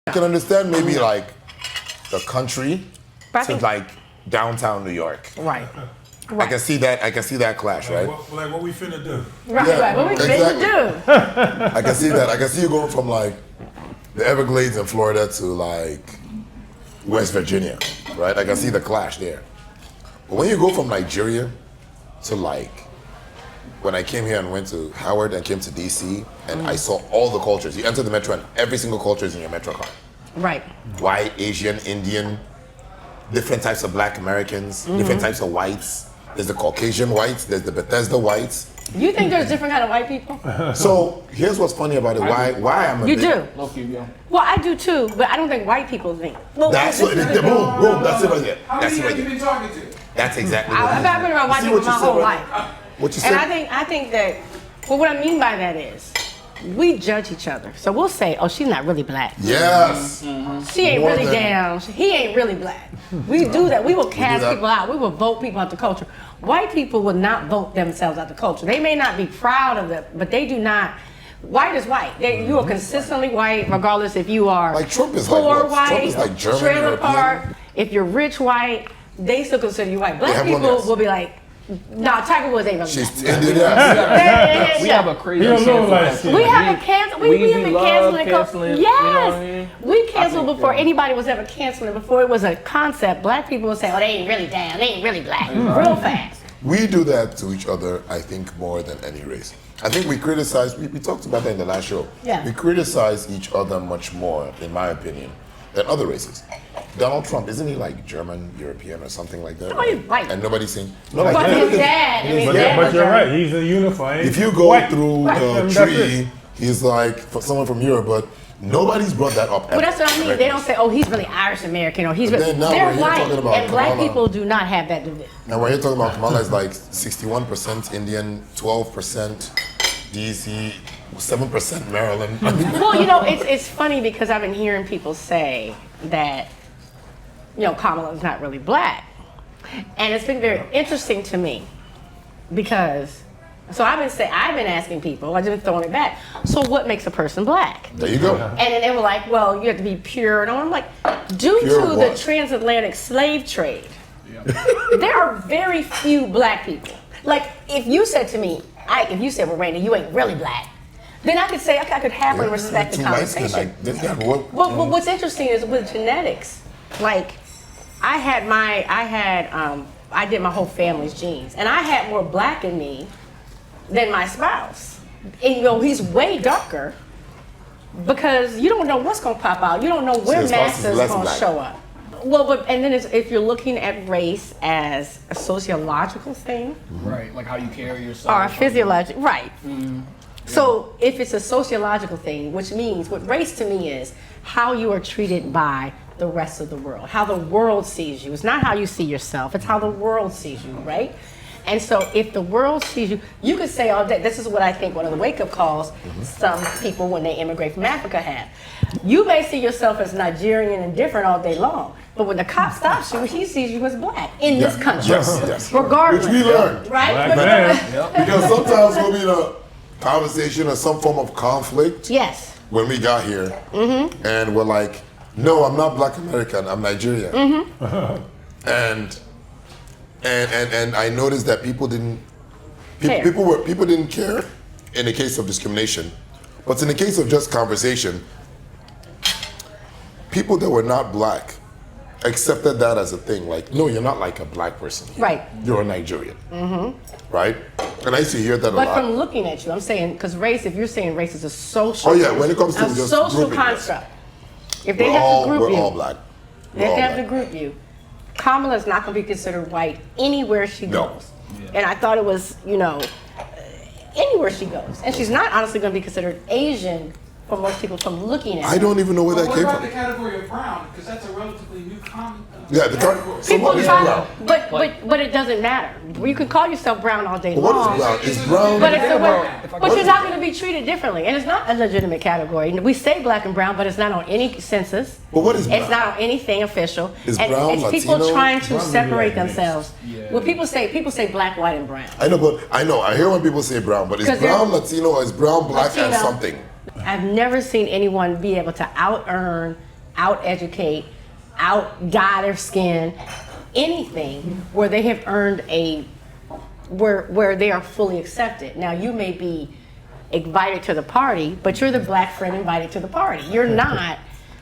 I can understand maybe like the country to like downtown New York. Right. I can see that. I can see that clash, right? Like what we finna do. Right. Yeah, Right. What we finna do? I can see that. I can see you going from like the Everglades in Florida to like West Virginia, right? I can see the clash there. But when you go from Nigeria to like when I came here and went to Howard and came to DC and I saw all the cultures. You enter the metro and every single culture is in your metro car. Right. White, Asian, Indian, different types of Black Americans, different types of whites. There's the Caucasian whites, there's the Bethesda whites. You think there's different kind of white people? So here's what's funny about it. Why I'm a You big, do. Well, I do too, but I don't think white people think. Well, That's what boom, that's it right there. How That's many it right have you there. been talking to? That's exactly what it is. I've been around white See people what my you said whole right life. What you And said? I think that, well, what I mean by that is, we judge each other. So we'll say, oh, she's not really Black. Yes. She ain't More really than- down. He ain't really Black. We do that. We will cast that. people out. We will vote people out the culture. White people will not vote themselves out the culture. They may not be proud of it, but they do not. White is white. You are consistently white, regardless if you are Like Trump is poor like what? white, Trump is like German, trailer European. park. If you're rich white, they still consider you white. Black have one people guess. will be like, nah, Tiger Woods ain't really She's Black. Indian. Yeah. We have a crazy He don't know cancel like culture. shit. We have a cancel. We have been love canceling. canceling, Yes, you know what I mean? we canceled I think, before yeah. anybody was ever canceling. Before it was a concept, Black people would say, "Oh, they ain't really down. They ain't really Black." Real fast. We do that to each other, I think, more than any race. I think we criticize, we talked about that in the last show. Yeah. We criticize each other much more, in my opinion, than other races. Donald Trump, isn't he like German, European, or something like that? No, he's white. And nobody's saying, no, like, But his dad, I mean, his dad But was you're German. right. He's a unified. if you go white. through Right. the That's tree, it. he's like someone from Europe, but nobody's brought that up. Well, that's what I mean. They don't say, "Oh, he's really Irish American," or "He's But really." then now They're we're here white, talking about and Black Kamala. people do not have that division. Now, when you're talking about Kamala, is like 61% Indian, 12% DC, 7% Maryland. I mean, Well, you know, it's funny because I've been hearing people say that, you know, Kamala's not really Black. And it's been very interesting to me because, so I've been asking people, I've been throwing it back, so what makes a person Black? there you go. And then they were like, well, you have to be pure. And I'm like, due Pure to the what? transatlantic slave trade, there are very few Black people. Like, if you said to me, if you said, well, Randy, you ain't really Black, then I could say, I could happily respect the Too light skin, conversation. like, this guy, what? Well, what's interesting is with genetics, like I did my whole family's genes, and I had more Black in me than my spouse. And you know, he's way darker because you don't know what's gonna pop out. You don't know where your spouse is master's less gonna Black. show up. Well, and then if you're looking at race as a sociological thing Right, like how you carry yourself. or a physiological, right? So if it's a sociological thing, which means what race to me is how you are treated by the rest of the world, how the world sees you. It's not how you see yourself, it's how the world sees you, right? And so if the world sees you, you could say all day, this is what I think one of the wake-up calls some people when they immigrate from Africa have. You may see yourself as Nigerian and different all day long, but when the cop stops you, he sees you as Black in this country. Yes. Regardless. Which we learned. Right? Black man. Because sometimes we'll be in a conversation or some form of conflict Yes. when we got here, and we're like, no, I'm not Black American, I'm Nigerian. And I noticed that people didn't Care. people didn't care in the case of discrimination, but in the case of just conversation, people that were not Black accepted that as a thing. Like, no, you're not like a Black person here. Right. You're a Nigerian. Right? And I used to hear that a But lot. from looking at you, I'm saying, because race, if you're saying race is a social, Oh yeah, when it comes to a just social grouping, yes. construct. If they have to group we're you, all Black. they have to group you. Kamala is not going to be considered white anywhere she No. goes. And I thought it was, you know, any anywhere she goes. And she's not honestly going to be considered Asian for most people from looking at her. I don't even know where that What came about from. the category of brown? Because that's a relatively new category. Yeah, the category. so People what is try, brown? but it doesn't matter. You can call yourself brown all day But what long. is brown? Is brown? But, it's a way, If I but go you're to- not going to be treated differently. And it's not a legitimate category. We say black and brown, but it's not on any census. But what is brown? It's not on anything official. Is and brown it's people Latino? trying to Brown separate really like themselves. Yeah. Well, people say black, white, and brown. I know, but I know. I hear when people say brown, but is 'Cause brown they're- Latino or is brown black and Latino. something? I've never seen anyone be able to out-earn, out-educate, out-dye their skin, anything where they have earned where they are fully accepted. Now, you may be invited to the party, but you're the black friend invited to the party. You're not.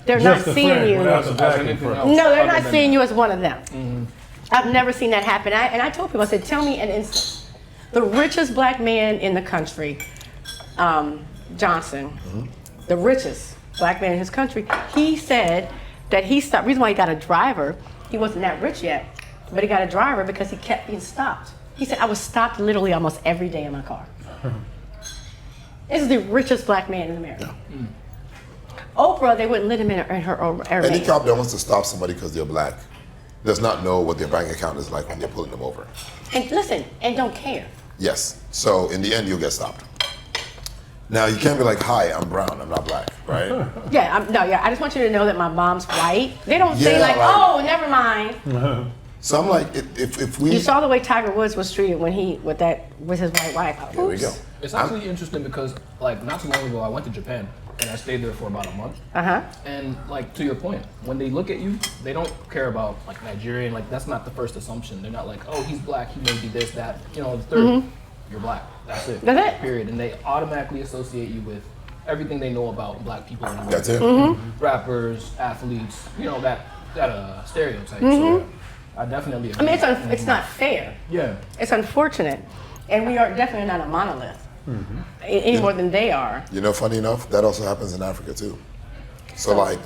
They're not Just a seeing friend you. without the As backing anything friend. else. No, they're other not than- seeing you as one of them. I've never seen that happen. I told people, I said, tell me an instance. The richest black man in the country, Johnson, the richest black man in his country, he said that he stopped. Reason why he got a driver, he wasn't that rich yet, but he got a driver because he kept being stopped. He said, I was stopped literally almost every day in my car. This is the richest black man in America. Oprah, they wouldn't let him in her Any Airbnb. cop that wants to stop somebody because they're black does not know what their bank account is like when they're pulling them over. And listen, and don't care. Yes. So in the end, you'll get stopped. Now you can't be like, "Hi, I'm brown. I'm not black," right? Yeah, I just want you to know that my mom's white. They don't say Yeah, like, like- oh, never mind. So I'm like, if we, You saw the way Tiger Woods was treated when he with his white wife. here we go. It's actually interesting because, like, not too long ago, I went to Japan and I stayed there for about a month. And, like, to your point, when they look at you, they don't care about, like, Nigerian. Like, that's not the first assumption. They're not like, oh, he's black, he may be this, that. You know, the third, you're black. That's it. That's it. Period. And they automatically associate you with everything they know about black people. In That's it. Rappers, athletes, you know, that stereotype. So I definitely I agree. mean, it's not fair. Yeah. It's unfortunate, and we are definitely not a monolith any more than they are. You know, funny enough, that also happens in Africa too. So like,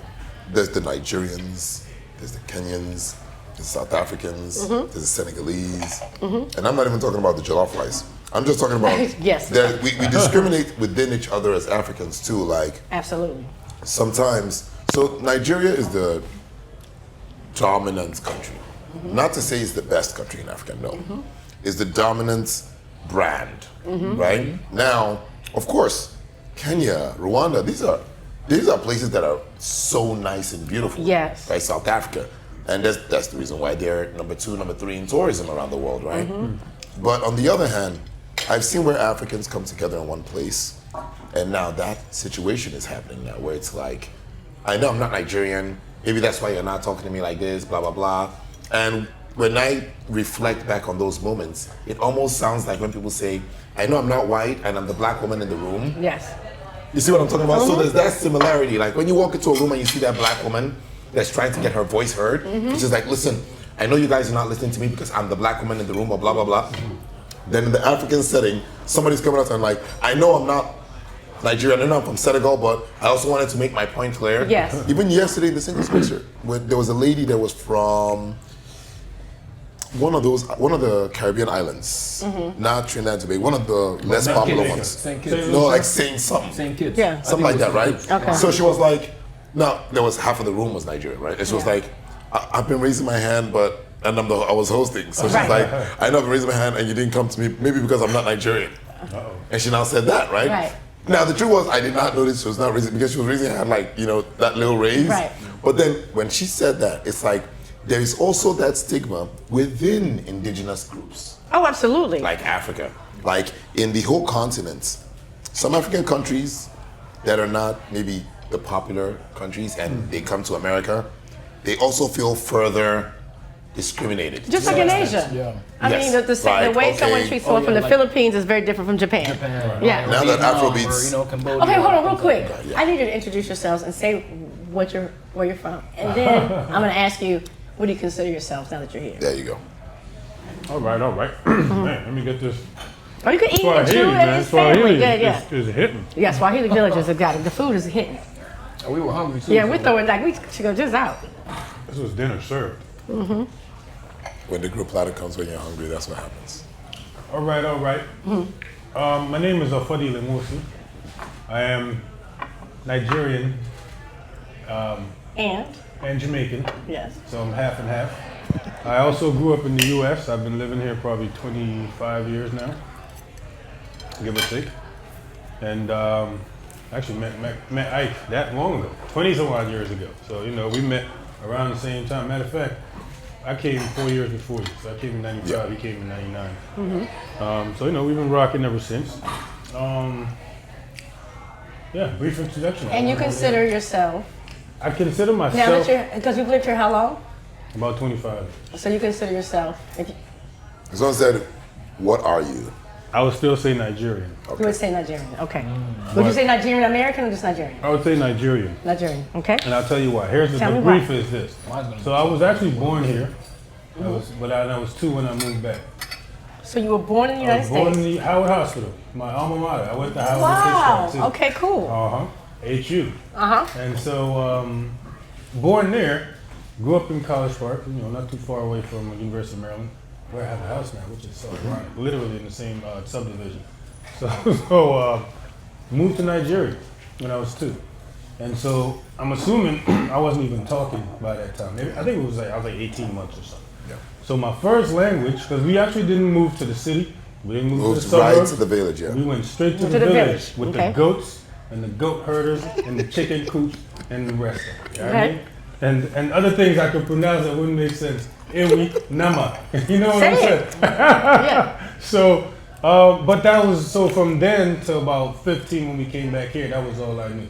there's the Nigerians, there's the Kenyans, there's the South Africans, there's the Senegalese, and I'm not even talking about the jollof rice. I'm just talking about Yes. that we discriminate within each other as Africans too. Like Absolutely. sometimes, so Nigeria is the dominant country. Not to say it's the best country in Africa, no. It's the dominant brand, right? Now, of course, Kenya, Rwanda, these are places that are so nice and beautiful. Yes. Right, South Africa. And that's the reason why they're number 2, number 3 in tourism around the world, right? But on the other hand, I've seen where Africans come together in one place, and now that situation is happening now, where it's like, I know I'm not Nigerian, maybe that's why you're not talking to me like this, blah, blah, blah. And when I reflect back on those moments, it almost sounds like when people say, I know I'm not white and I'm the black woman in the room. Yes. You see what I'm talking about? So there's that similarity. Like when you walk into a room and you see that black woman that's trying to get her voice heard, which is like, listen, I know you guys are not listening to me because I'm the black woman in the room or blah, blah, blah. Then in the African setting, somebody's coming out and like, I know I'm not Nigerian, I know I'm from Senegal, but I also wanted to make my point clear. Yes. Even yesterday in the singles picture, when there was a lady that was from one of the Caribbean islands, not Trinidad and Tobago, one of the less popular Kids. ones. Same kids. No, like saying something. Same kids. Yeah. Something like that, right? Okay. So she was like, no, there was half of the room was Nigerian, right? And she was like, I've been raising my hand, but I was hosting. So she's Right. like, I know I've been raising my hand and you didn't come to me, maybe because I'm not Nigerian. And she now said that, right? Right. Now the truth was I did not notice she was not raising because she was raising her hand like, that little raise. Right. But then when she said that, it's like there is also that stigma within indigenous groups Oh, absolutely. like Africa, like in the whole continent. Some African countries that are not maybe the popular countries and they come to America, they also feel further discriminated. Just like in Asia. Yeah. I Yes. mean, the way Like, someone okay. treats someone from the like- Philippines is very different from Japan. Yeah. Now that Vietnam Afrobeats- or, you know, Cambodia. Okay, hold on, real quick. Yeah. I need you to introduce yourselves and say where you're from, and then I'm going to ask you, what do you consider yourselves now that you're here? There you go. All right. Man, let me get this. Or you can eat it Swahili, too, and man. it's family. Swahili Good, yeah. is hitting. Yeah, Swahili villages have got it. The food is hitting. And we were hungry too. Yeah, so we're throwing like we should go just out. This was dinner served. When the group platter comes when you're hungry, that's what happens. All right. My name is Swahili. I am Nigerian And Jamaican, yes. so I'm half and half. I also grew up in the U.S. I've been living here probably 25 years now, give or take. And actually met Ike that long ago, 20-some odd years ago. So, you know, we met around the same time. Matter of fact, I came 4 years before you. So I came in 95, he came in 99. So, you know, we've been rocking ever since. Yeah, brief introduction. And you consider yourself, I consider now myself that because you've lived here how long? about 25. So you consider yourself, Someone said, "What are you?" I would still say Nigerian. you would say Nigerian, okay. Would you say Nigerian American or just Nigerian? I would say Nigerian. Nigerian, okay. And I'll tell you why. Here's Tell the me brief why. is this. So I was actually born here. But I was 2 when I moved back. So you were born in the I United was born States? in the Howard Hospital, my alma mater. I went to Howard Wow, Fish too. okay, cool. HU. Uh-huh. And so, born there, grew up in College Park, you know, not too far away from the University of Maryland, where I have a house now, which is so ironic, literally in the same subdivision. So, moved to Nigeria when I was 2. And so, I'm assuming I wasn't even talking by that time. Maybe, I think it was like, I was like 18 months or something. Yeah. So my first language, because we actually didn't move to the city, we didn't move to the Moved right suburbs. to the village, yeah. We went straight to To the the village village, with okay. the goats and the goat herders and the chicken coops and the rest of it. You know what I Okay. mean? And other things I could pronounce that wouldn't make sense. Iwi, Nama. You know what Say I'm it. saying? Yeah. So, but that was, so from then to about 15 when we came back here, that was all I knew.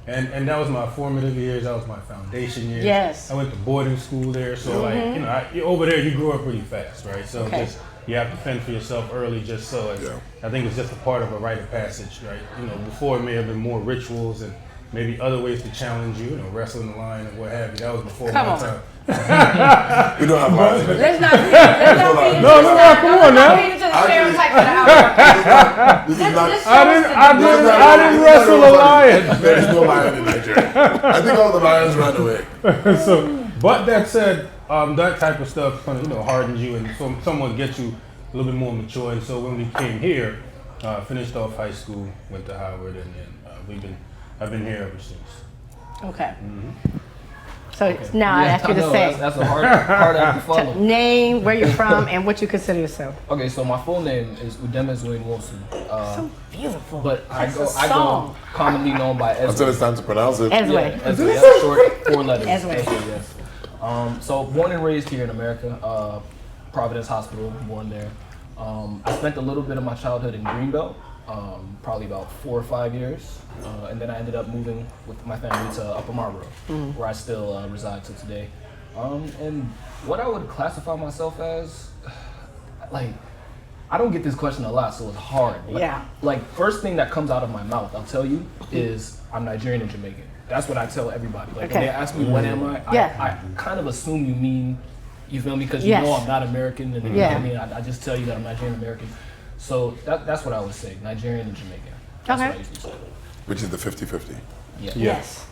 And that was my formative years, that was my foundation years. Yes. I went to boarding school there, so like, you know, over there you grew up pretty fast, right? So Okay. just, you have to fend for yourself early just so, I think it's just a part of a rite of passage, right? You know, before it may have been more rituals and maybe other ways to challenge you, you know, wrestling the line or what have you. That was before Come my on. time. We don't have lines. Let's not feed into No, come on now. feed into the stereotypes of the hour. This is not. I didn't wrestle a lion. There is no lion in Nigeria. I think all the lions ran away. So, but that said, that type of stuff kind of, you know, hardens you and so somewhat gets you a little bit more mature. And so when we came here, finished off high school, went to Howard, and then I've been here ever since. Okay. So now I ask you to know, say that's a hard act to follow. name, where you're from, and what you consider yourself. Okay, so my full name is Udeme Wosu. So beautiful. But I That's go a song. commonly known by Until Ezra. it's time to pronounce it. Ezwe. Yeah, Ezra, that's short, 4 letters. Ezra. Ezra, yes. So born and raised here in America, Providence Hospital, born there. I spent a little bit of my childhood in Greenbelt, probably about 4 or 5 years. And then I ended up moving with my family to Upper Marlboro, where I still reside to today. And what I would classify myself as, like, I don't get this question a lot, so it's hard. But, Yeah. like, first thing that comes out of my mouth, I'll tell you, is I'm Nigerian and Jamaican. That's what I tell everybody. Like, Okay. when they ask me what am I, Yeah. I kind of assume you mean, you feel me? Because you Yes. know I'm not American, and Yeah. I mean, I just tell you that I'm Nigerian American. So that's what I would say, Nigerian and Jamaican. That's Okay. what I usually say. Which is the 50-50. Yeah. Yes.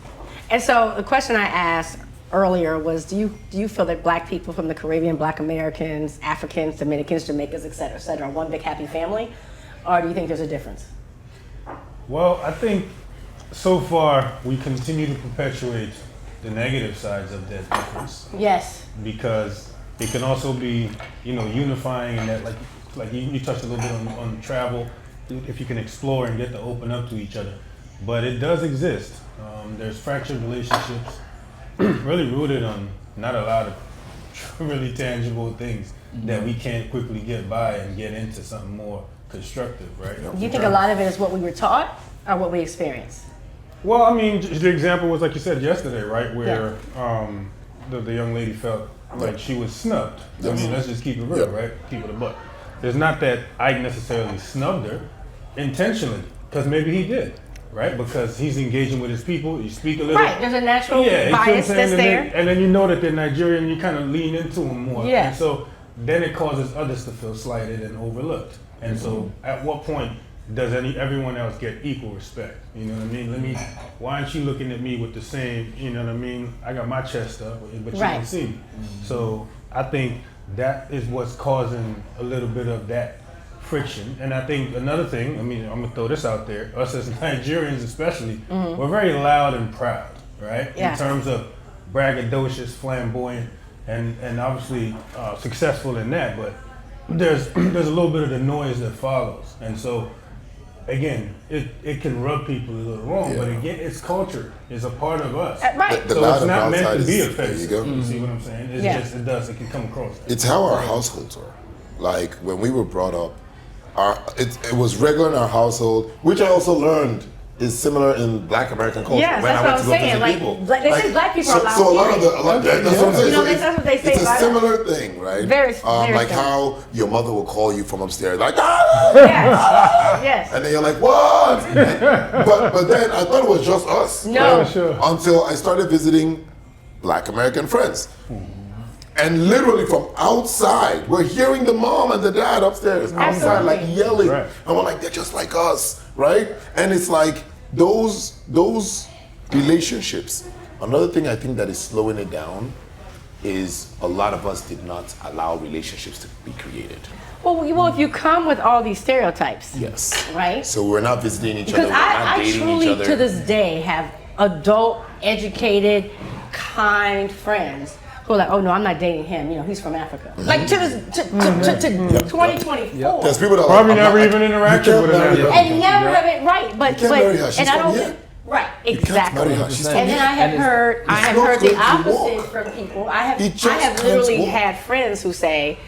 And so the question I asked earlier was, do you feel that Black people from the Caribbean, Black Americans, Africans, Dominicans, Jamaicans, et cetera, are one big happy family? Or do you think there's a difference? Well, I think so far we continue to perpetuate the negative sides of that difference Yes. because it can also be, you know, unifying in that, like you touched a little bit on travel, if you can explore and get to open up to each other. But it does exist. There's fractured relationships, really rooted on not a lot of really tangible things that we can't quickly get by and get into something more constructive, right? Do you think a lot of it is what we were taught or what we experienced? Well, I mean, the example was like you said yesterday, right? Where the young lady felt like she was snubbed. I mean, let's just keep it real, right? Keep it a buck. There's not that I necessarily snubbed her intentionally, because maybe he did, right? Because he's engaging with his people. You speak a little. Right, there's a natural you see what I'm bias saying? that's And there. then, and then you know that they're Nigerian, you kind of lean into them more. Yeah. And so then it causes others to feel slighted and overlooked. And so at what point does everyone else get equal respect? You know what I mean? Why aren't you looking at me with the same, you know what I mean? I got my chest up, but you Right. can see me. So I think that is what's causing a little bit of that friction. And I think another thing, I mean, I'm gonna throw this out there, us as Nigerians especially, we're very loud and proud, right? Yeah. In terms of braggadocious, flamboyant, and obviously successful in that, but there's a little bit of the noise that follows. And so, again, it can rub people a little wrong, but again, it's culture. It's a part of us. Right. The So loud it's and not proud meant side to be is- offensive. there you go. You see what I'm saying? It's Yeah. just, it can come across. It's how our households are. Like when we were brought up, it was regular in our household, which I also learned is similar in Black American culture. Yes, when that's I what went I'm to go saying. visit Like, people. they say Black people are loud. So a lot of that's what I'm saying. You know, So it's- that's what they say, It's a right? similar thing, right? Very like similar. how your mother will call you from upstairs, like, ah! Yes. Yes. And then you're like, what? but then I thought it was just us. No. Sure. Until I started visiting Black American friends. And literally from outside, we're hearing the mom and the dad upstairs, outside, Absolutely. like yelling. Right. And we're like, they're just like us, right? And it's like those relationships. Another thing I think that is slowing it down is a lot of us did not allow relationships to be created. Well, if you come with all these stereotypes, Yes. right? So we're not visiting each other, Because we're not I dating truly, each other. to this day, have adult, educated, kind friends who are like, oh no, I'm not dating him. You know, he's from Africa. Like to this, to 2024. There's people that are Probably like, never I'm even not- interacted you can't with an marry her. African. And never have it right, but can't marry her. She's and I from don't here. think right, You can't exactly. marry her. She's from And then here. I have And it's- heard, I it's have not heard the going to opposite walk. from people. I He have just can't literally walk. had friends who say,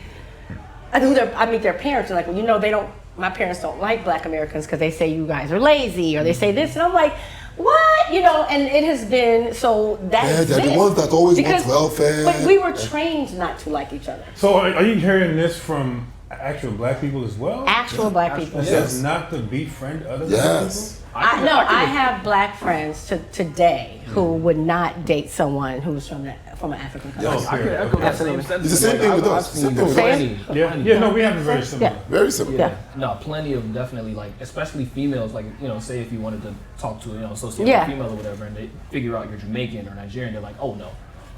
I meet their parents and like, well, you know, my parents don't like Black Americans because they say you guys are lazy or they say this, and I'm like, what? You know, and it has been so that Yeah, is they're the it. ones that always want Because- welfare. But we were trained not to like each other. So are you hearing this from actual Black people as well? Actual Black people. It Yes. says not to befriend other Yes. I have Black friends today who would not date someone who's from an African country. Yes. I could echo that same sentiment. It's the same thing with us. Same thing with us. people. Yeah, no, we have it very similar. Yeah. Very simple. Yeah. No, plenty of definitely like, especially females. Like, you know, say if you wanted to talk to associate Yeah. with a female or whatever, and they figure out you're Jamaican or Nigerian, they're like, oh no,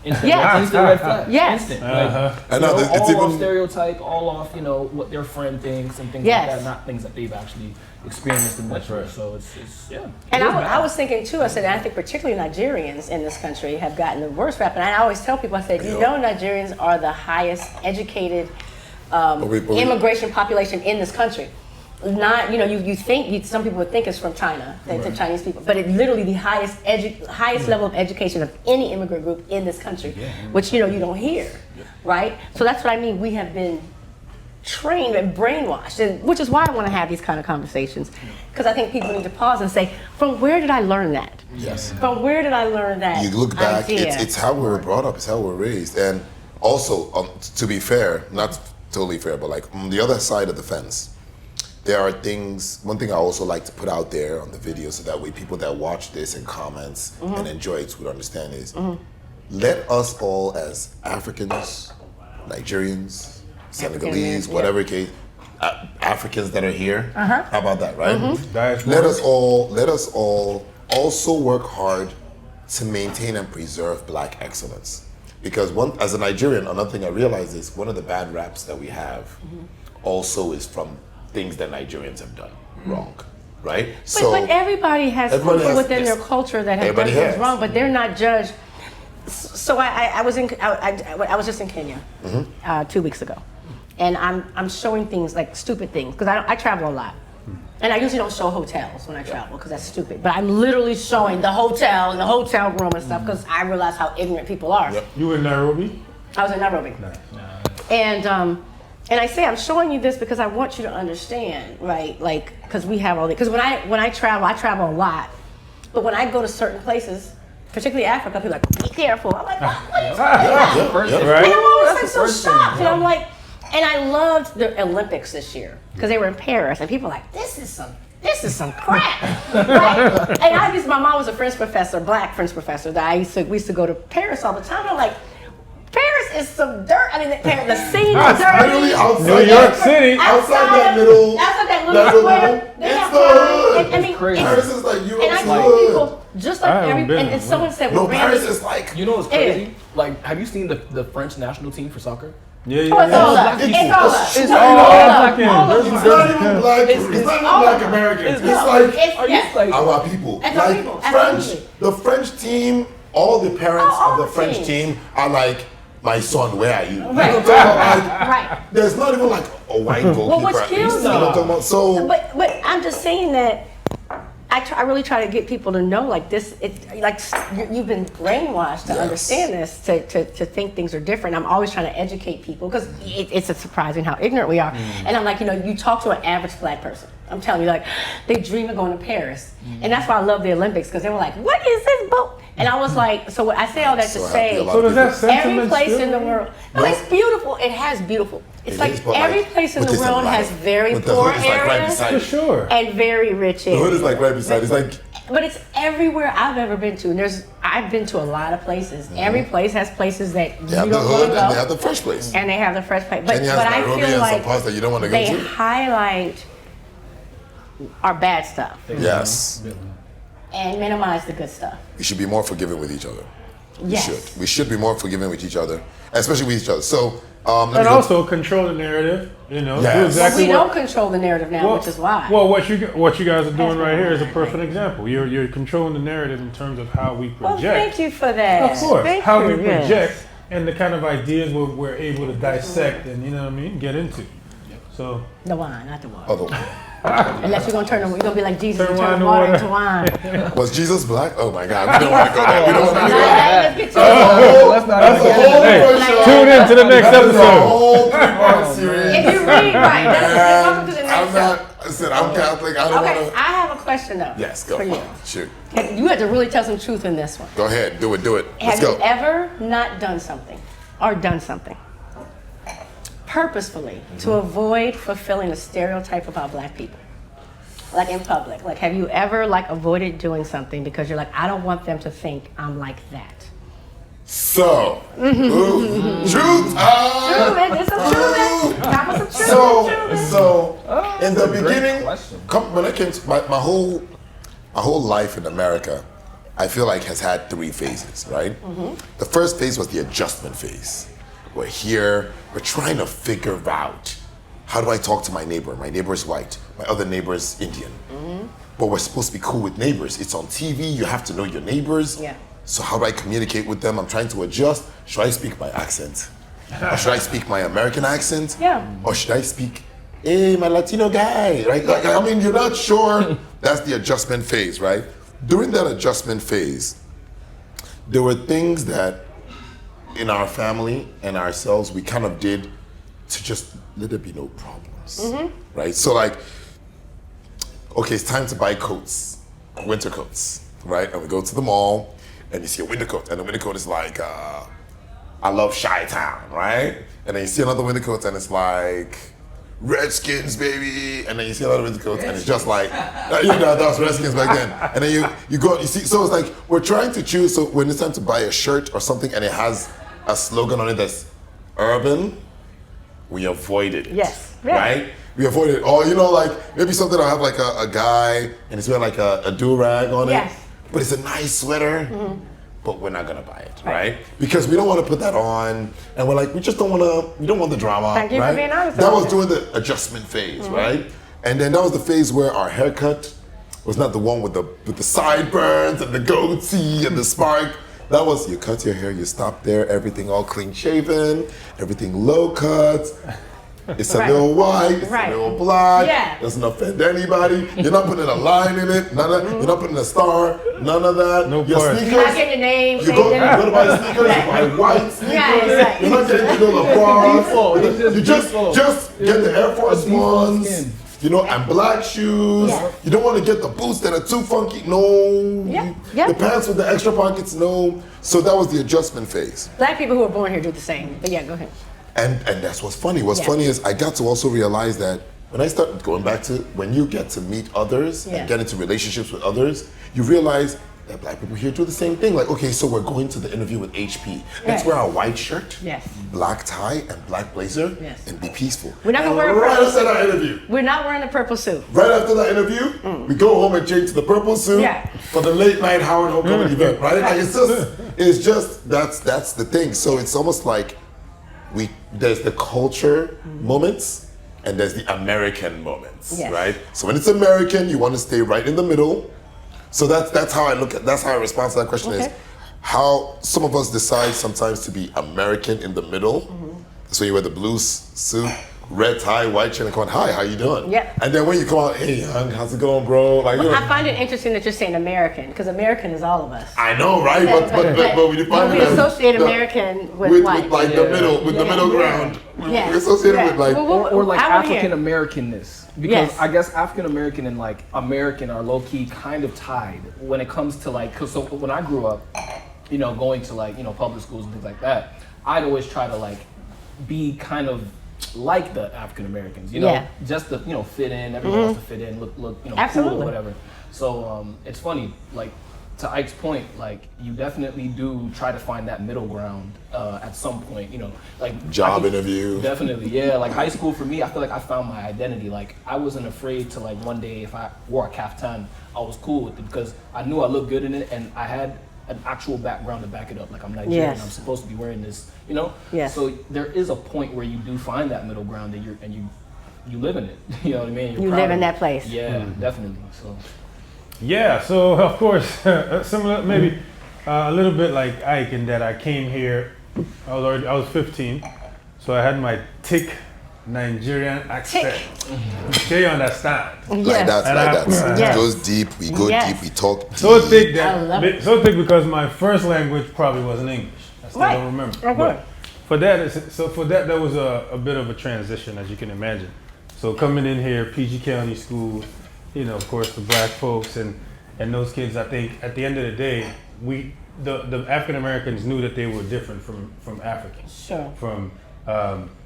instant, Yes. instant red flag. Yes. Instant. Uh-huh. And You now know, it's all off even stereotype, all off, what their friend thinks and things Yes. like that, not things that they've actually experienced and went through. So it's yeah. And It is I bad. was thinking too, I said, I think particularly Nigerians in this country have gotten the worst rap. And I always tell people, I said, you know, Nigerians are the highest educated immigration population in this country. Not, you think, some people would think it's from China, the Chinese people, but it's literally the highest level of education of any immigrant group in this country, which, you don't hear, right? So that's what I mean. We have been trained and brainwashed, and which is why I want to have these kind of conversations, because I think people need to pause and say, from where did I learn that? Yes. From where did I learn that? You look back, idea? it's how we were brought up, it's how we were raised. And also, to be fair, not totally fair, but like on the other side of the fence, there are things, one thing I also like to put out there on the video so that way people that watch this and comments and enjoy it would understand is, let us all as Africans, Nigerians, Senegalese, yeah. whatever case, Africans that are here, how about that, right? Diaspora. Let us all also work hard to maintain and preserve Black excellence. Because as a Nigerian, another thing I realize is one of the bad raps that we have also is from things that Nigerians have done wrong, right? But everybody has Everybody people has- within yes. their culture that have done Everybody things has. wrong, but they're not judged. So I was just in Kenya 2 weeks ago, and I'm showing things like stupid things because I travel a lot, and I usually don't show hotels when I travel because that's stupid. But I'm literally showing the hotel and the hotel room and stuff because I realize how ignorant people are. Yep. You in Nairobi? I was in Nairobi. And I say I'm showing you this because I want you to understand, right? Like, because we have all the, because when I travel a lot, but when I go to certain places, particularly Africa, people are like, be careful. I'm like, what are you talking about? First thing. Right. And I'm always like That's so the first thing, shocked, and yeah. I'm like, and I loved the Olympics this year because they were in Paris, and people were like, this is some crap, right? And my mom was a French professor, Black French professor. That we used to go to Paris all the time. I'm like, Paris is some dirt. I mean, the scene is Literally dirty. outside New York City. Outside that little square, they it's have the hood. I mean, Crazy. Paris is like and I Europe's told hood. people just like I haven't every, been. and someone said, No, well, Randy, Paris is like, You know what's crazy? Like, have you seen the French national team for soccer? Yeah. Oh, it's all us. It's all us. It's No, all African. African. It's not even black. It's not even black Americans. It's like Yes. our people. It's our Like people, French, absolutely. the French team. All the parents All of the the French teams. team are like, my son, where are you? Right. You know what I'm talking about? Like, Right. there's not even like a white goalkeeper. which at kills least, you know what I'm talking about? So But I'm just saying that I really try to get people to know like this. You've been brainwashed to Yes. understand this, to think things are different. I'm always trying to educate people because it's surprising how ignorant we are. And I'm like, you talk to an average black person. I'm telling you, like, they dream of going to Paris, and that's why I love the Olympics because they were like, "What is this boat?" And I was like, so I say all that to So happy say, a lot So does that every sentiment place still in the there? world. No, it's beautiful. It has beautiful. It's It like is, but every like, place in but the it's a world lot. has very But the poor hood is like right areas beside For sure. and very rich the hood areas. is like right beside. It's like But it's everywhere I've ever been to, and I've been to a lot of places. Every place has places that you they have don't the want hood to and they have go, the fresh place. and they have the fresh place. But Kenya has I Nairobi feel and some like parts that you don't want to go they to. highlight our bad stuff Yes. and minimize the good stuff. We should be more forgiving with each other. Yes. We should be more forgiving with each other, especially with each other. So, let me And go- also control the narrative. You know, Yes. do But exactly we what. don't control the narrative now, which is why. Well, what you guys are doing right here is a That's perfect example. You're controlling the narrative in terms of how we Well, project. thank you for that. Of course, Thank how you, we yes. project and the kind of ideas we're able to dissect and you know what I mean, get into. So The wine, not the water. Although, Unless you're gonna be like Jesus and Turn turn wine water to into wine. was Jesus black? Oh my God, we don't want to go there. We don't want to go there. Let's get to Let's not That's a even whole Hey, different show. tune in to the next That is a episode. whole 3-part series. If you read right, welcome to the And next I'm not. I said I'm Catholic. I don't Okay, want I have a question though. Yes, go. For you. Shoot. You had to really tell some truth in this one. Go ahead. Do it. Do it. Let's Have go. you ever not done something or done something purposefully to avoid fulfilling a stereotype about black people? Like in public. Like have you ever like avoided doing something because you're like, I don't want them to think I'm like that? So, truth. True, man. There's some truth in. Top of some truth. So in the great beginning, question. when I came to my whole life in America, I feel like has had 3 phases, right? The first phase was the adjustment phase. We're here, we're trying to figure out how do I talk to my neighbor? My neighbor is white, my other neighbor is Indian. But we're supposed to be cool with neighbors. It's on TV, you have to know your neighbors. Yeah. So how do I communicate with them? I'm trying to adjust. Should I speak my accent? Or should I speak my American accent? Yeah. Or should I speak, hey, my Latino guy, right? Like, I mean, you're not sure. That's the adjustment phase, right? During that adjustment phase, there were things that in our family and ourselves we kind of did to just let there be no problems, right? So like, okay, it's time to buy coats, winter coats, right? And we go to the mall and you see a winter coat and the winter coat is like, I love Chi-Town, right? And then you see another winter coat and it's like, Redskins, baby. And then you see another winter coat and it's just like, that was Redskins back then. And then you go, you see, so it's like, we're trying to choose, so when it's time to buy a shirt or something and it has a slogan on it that's urban, we avoided it. Yes. Yeah. Right? We avoid it. Or, like, maybe something I'll have like a guy and he's wearing like a do-rag on Yes. it. But it's a nice sweater. But we're not gonna buy it, right? Because we don't want to put that on, and we're like, we just don't want to. We don't want the drama, Thank you for right? being honest That about was that. during the adjustment phase, right? And then that was the phase where our haircut was not the one with the sideburns and the goatee and the spark. That was you cut your hair, you stop there, everything all clean shaven, everything low cut. It's a Right. little white, it's Right. a little black, Yeah. doesn't offend anybody. You're not putting a line in it, none of, you're not putting a star, none of that. No Your parts. sneakers, You're not getting your name. you go to buy sneakers, you buy white sneakers. right. You're not getting to LeBron. Default, it's just You just default. get the Air Force default Ones, skin. and black shoes. Yeah. You don't want to get the boots that are too funky. No. Yeah, yeah. The pants with the extra pockets. No. So that was the adjustment phase. Black people who are born here do the same. But yeah, go ahead. And that's what's funny. What's Yeah. funny is I got to also realize that when I started going back to when you get to meet others Yeah. and get into relationships with others, you realize that black people here do the same thing. Like, okay, so we're going to the interview with HP. Let's Right. wear a white shirt, Yes. black tie, and black blazer, Yes. and be peaceful. We're not gonna And wear a right purple after that interview. We're not wearing a purple suit. Right after that interview, we go home and change to the purple suit Yeah. for the late night Howard Homecoming event, right? Like it's just that's the thing. So it's almost like there's the culture moments and there's the American moments, Yes. right? So when it's American, you want to stay right in the middle. So that's how I respond to that question is how some of us decide sometimes to be American in the middle. So you wear the blue suit, red tie, white chain, and come on, hi, how you doing? Yeah. And then when you come out, hey, young, how's it going, bro? Like, Well, I find it interesting that you're saying American, because American is all of us. I know, right? But we define we it as associate American with white. with like the middle, with the middle ground. Yeah. We associate it with like. Or like I wanna hear. African Americanness, because Yes. I guess African American and like American are low key kind of tied when it comes to like. Cause so when I grew up, you know, going to like public schools and things like that, I'd always try to like be kind of like the African Americans, just to fit in. Everyone wants to fit in, look cool Absolutely. or whatever. So it's funny, like to Ike's point, like you definitely do try to find that middle ground at some point, like Job interview. Definitely, yeah. Like high school for me, I feel like I found my identity. Like I wasn't afraid to like one day if I wore a kaftan, I was cool with it because I knew I looked good in it and I had an actual background to back it up. Like I'm Nigerian, Yes. I'm supposed to be wearing this, Yes. So there is a point where you do find that middle ground that you live in it. You know what I mean? You're You proud live of in it. that place. Yeah, definitely. So Yeah, so of course, similar, maybe a little bit like Ike in that I came here, I was 15, so I had my thick Nigerian accent. Do you understand? Like that, And like that. Yes. It goes deep, we go Yes. deep, we talk deep. So thick I love that, it. so thick because my first language probably wasn't English. I still Right. don't remember. Okay. But for that, there was a bit of a transition, as you can imagine. So coming in here, PG County School, of course, the black folks and those kids, I think at the end of the day, the African Americans knew that they were different from Africans. Sure. From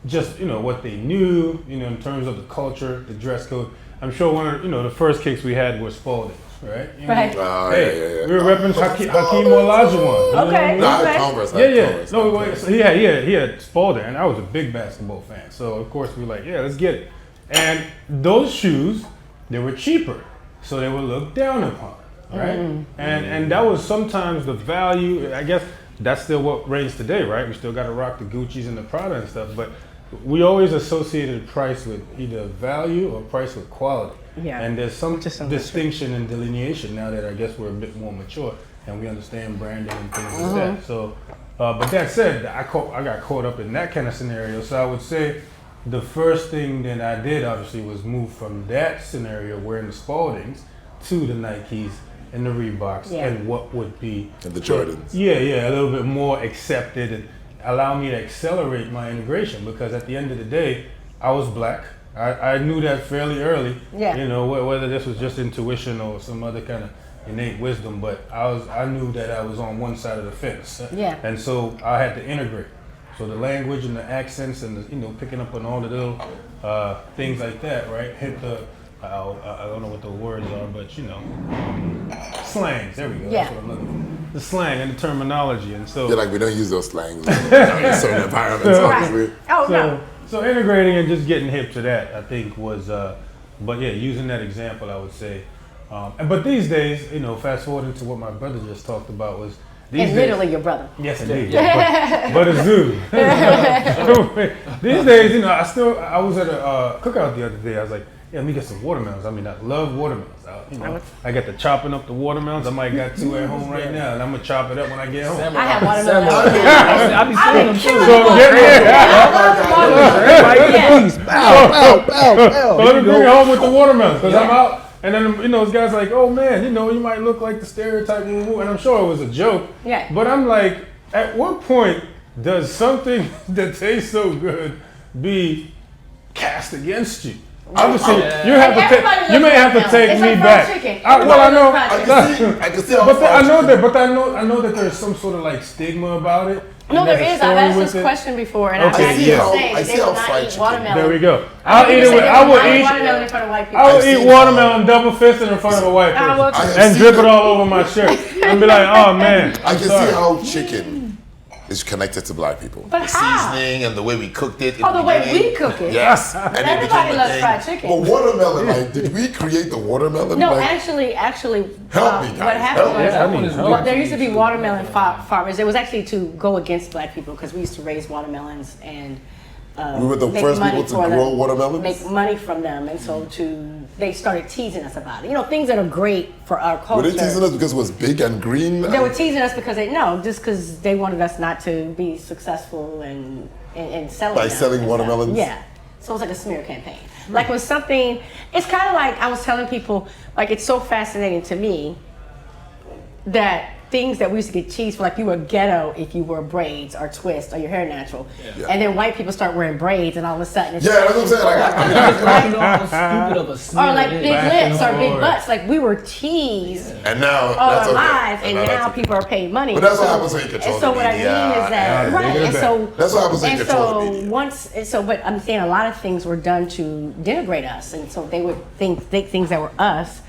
just what they knew, in terms of the culture, the dress code. I'm sure one of the first cakes we had was Spalding, right? Right. Yeah. We were repping Hakeem Olajuwon. Okay. Nah, I okay. had Converse. Yeah. No, wait, so he had Spalding, and I was a big basketball fan. So of course we were like, yeah, let's get it. And those shoes, they were cheaper, so they were looked down upon, right? And that was sometimes the value. I guess that's still what reigns today, right? We still got to rock the Gucci's and the Prada and stuff, but we always associated price with either value or price with quality. Yeah. And there's some Just some distinction and delineation now that I guess we're a bit more mature and we understand branding and things like that. So, but that said, I got caught up in that kind of scenario. So I would say the first thing that I did obviously was move from that scenario wearing the Spaldings to the Nikes and the Reeboks and what would be And the Jordans. a little bit more accepted and allow me to accelerate my integration because at the end of the day, I was black. I knew that fairly early. Yeah. Whether this was just intuition or some other kind of innate wisdom, but I knew that I was on one side of the fence. Yeah. And so I had to integrate. So the language and the accents and the, picking up on all the little things like that, right? Hit the I don't know what the words are, but slangs. There we go. Yeah. That's what I'm looking for. The slang and the terminology, and so Yeah, like we don't use those slangs in certain environments, obviously. Oh no. So integrating and just getting hip to that, I think was, but yeah, using that example, I would say. But these days, fast forwarding to what my brother just talked about was these And days. literally your brother. Yes, indeed. But a zoo. These days, I was at a cookout the other day. I was like, yeah, let me get some watermelons. I mean, I love watermelons. I got to chopping up the watermelons. I might got 2 at home right now, and I'm gonna chop it up when I get home. I have watermelon. I be seeing them too. So Yeah. let me bring it home with the watermelons because I'm out. And then, this guy's like, oh man, you might look like the stereotype, and I'm sure it was a joke. Yeah. But I'm like, at what point does something that tastes so good be cast against you? Obviously, you have to take. You may have to take It's me like back. fried chicken. Well, I know. I can see how But I know fried that. I know that there's some sort of like stigma about it. No, and there there's a is. I've story asked with this it. question before, and Okay, I've asked yeah. people saying I they see will how not fried eat chicken- watermelon. There we go. I will eat watermelon in front of white people. I will I've eat seen watermelon double fisted in front of a white I will person too. and drip it all over my shirt and be like, oh man. I can see how chicken is connected to black people. But the how? seasoning and the way we cooked it. Oh, the way we cook it. Yes. But And it everybody became a loves thing. fried chicken. But watermelon, like, did we create the watermelon? No, like, actually, help me, guys. what happened Help me. was, That one is well, weird. there used to be watermelon farmers. It was actually to go against black people because we used to raise watermelons and we were the make first money people to for them, grow watermelons? make money from them, and so they started teasing us about it. You know, things that are great for our culture. Were they teasing us because it was big and green? They were teasing us because just because they wanted us not to be successful and selling By them selling and watermelons? stuff. Yeah. So it was like a smear campaign. Like when something, it's kind of like I was telling people, like it's so fascinating to me that things that we used to get teased for, like you were ghetto if you wore braids or twists or your hair natural, and then white people start wearing braids, and all of a sudden it's Yeah, that's what I'm saying. Like, You know how stupid of a smear or like it is. big lips or big forth. butts. Like we were teased and now all that's our okay. lives, and now now that's okay. people are paying money. But that's what happens when you control And so the what I mean media, is that and- right, Bigger and the so That's what happens when you and control so the media. but I'm saying a lot of things were done to denigrate us, and so they would think things that were us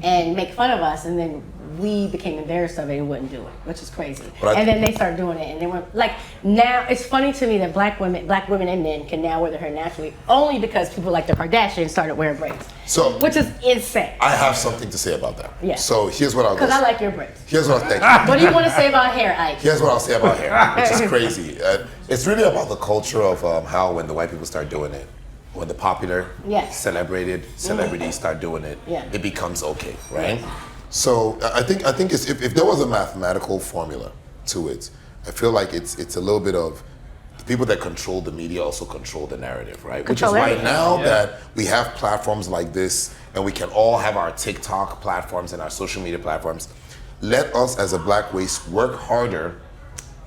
and make fun of us, and then we became embarrassed of it and wouldn't do it, which is crazy. But And then they started doing it, and they were like, now it's funny to me that black women and men can now wear their hair naturally only because people like the Kardashians started wearing braids, So which is insane. I have something to say about that. Yeah. So here's what I'll Because I go. like your braids. Here's what I'll thank you. What do you want to say about hair, Ike? Here's what I'll say about hair, which is crazy. It's really about the culture of how when the white people start doing it, when the popular, Yes. celebrated celebrities start doing it, Yeah. it becomes okay, right? So I think it's, if there was a mathematical formula to it, I feel like it's a little bit of the people that control the media also control the narrative, right? Control Which is why everything. now that we have platforms like this and we can all have our TikTok platforms and our social media platforms, let us as a black race work harder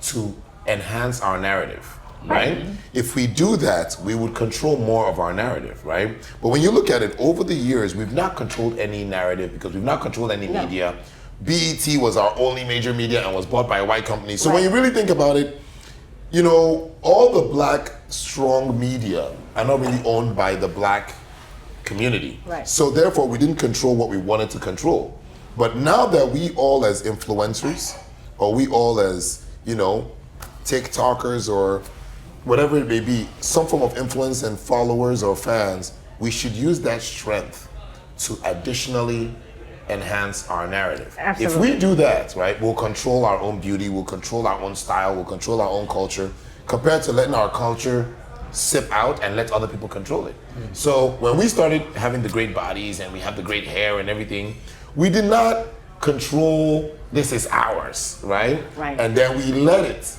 to enhance our narrative, right? If we do that, we would control more of our narrative, right? But when you look at it, over the years, we've not controlled any narrative because we've not controlled any media. BET was our only major media and was bought by a white company. So when you really think about it, you know, all the black strong media are not really owned by the black community. Right. So therefore, we didn't control what we wanted to control. But now that we all as influencers, or we all as, you know, TikTokers or whatever it may be, some form of influence and followers or fans, we should use that strength to additionally enhance our narrative. Absolutely. If we do that, right, we'll control our own beauty, we'll control our own style, we'll control our own culture, compared to letting our culture sip out and let other people control it. So when we started having the great bodies and we have the great hair and everything, we did not control this is ours, right? Right. And then we let it.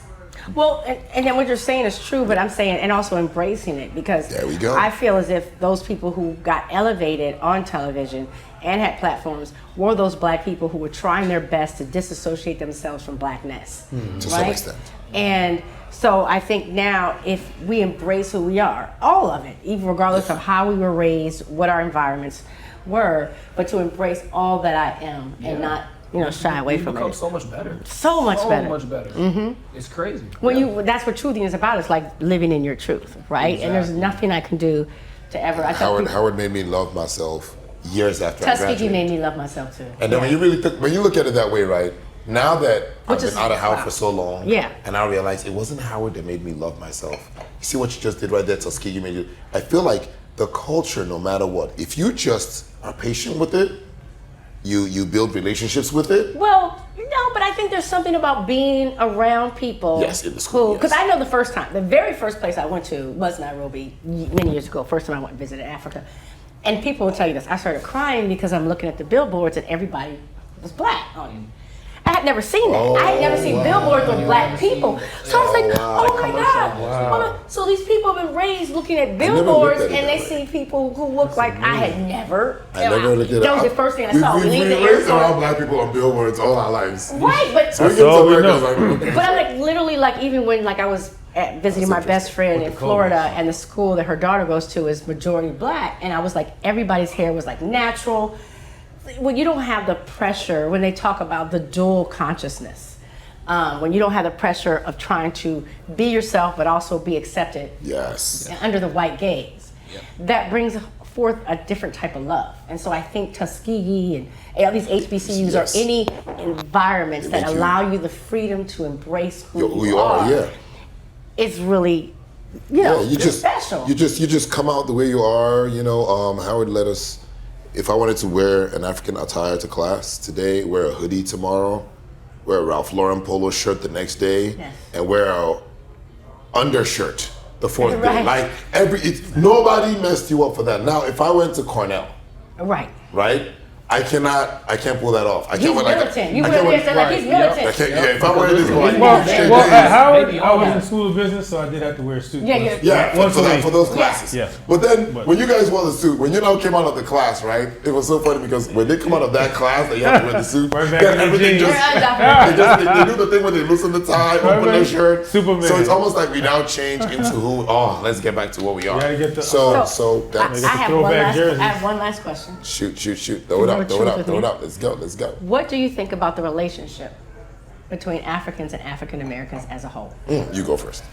Well, and then what you're saying is true, but I'm saying, and also embracing it, because There we go. I feel as if those people who got elevated on television and had platforms were those black people who were trying their best to disassociate themselves from blackness. To some extent. And so I think now if we embrace who we are, all of it, even regardless of how we were raised, what our environments were, but to embrace all that I am and not, shy away We've from become it. so much better. So much better. So much better. It's crazy. That's what truthing is about. It's like living in your truth, right? And there's nothing I can do to ever. I tell people, Howard made me love myself years after I Tuskegee graduated. made me love myself too. And then when you look at it that way, right? Now that I've Which been is- out of Howard wow. for so long, Yeah. and I realized it wasn't Howard that made me love myself. You see what you just did right there, Tuskegee made you. I feel like the culture, no matter what, if you just are patient with it, you build relationships with it. Well, no, but I think there's something about being around people. Yes, in the school, Because yes. I know the very first place I went to was Nairobi many years ago. First time I went and visited Africa, and people will tell you this. I started crying because I'm looking at the billboards and everybody was black on it. I had never seen that. I had never seen billboards with black people. So I was like, oh my God. Oh, so these people have been raised looking at never looked billboards at it and they that see people who look like I had never. I never looked at it. That was the first thing I saw. We've We leave the been raised airport. around black people on billboards all our lives. Right, but So we That's get to all we America, know. it's like, But I'm like literally like even when like I was visiting my best friend in Florida and the school that her daughter goes to is majority black, and I was like everybody's hair was like natural. When you don't have the pressure, when they talk about the dual consciousness, when you don't have the pressure of trying to be yourself but also be accepted yes. under the white gaze, that brings forth a different type of love. And so I think Tuskegee and all these HBCUs Yes. are any environments that make you- allow you the freedom to embrace who you are, yeah. It's really, you know, you it's just special. you just come out the way you are. You know, Howard let us. If I wanted to wear an African attire to class today, wear a hoodie tomorrow, wear a Ralph Lauren polo shirt the next day, Yes. and wear a undershirt the fourth day. Right. Like nobody messed you up for that. Now, if I went to Cornell, Right. right? I can't pull that off. I He's can't wear militant. You I wear can't this, wear- like he's Right, yep. militant. I can't, yeah, if I wear this, like, Well, at Howard, Maybe I was all in school of business, so I did have to wear a suit. Yeah. yeah, Once a week. for those classes. Yeah. But then when you guys wore the suit, when you now came out of the class, right? It was so funny because when they come out of that class, they have to wear the suit. Right back then in the everything jeans. they do the thing when they loosen the tie, open their back. shirt. Superman. So it's almost like we now change into who. Oh, let's get back to what we are. gotta get the- so I that's have throwback jerseys. I have one last question. shoot. Throw it up. Shoot with me. Let's go. What do you think about the relationship between Africans and African Americans as a whole? You go first.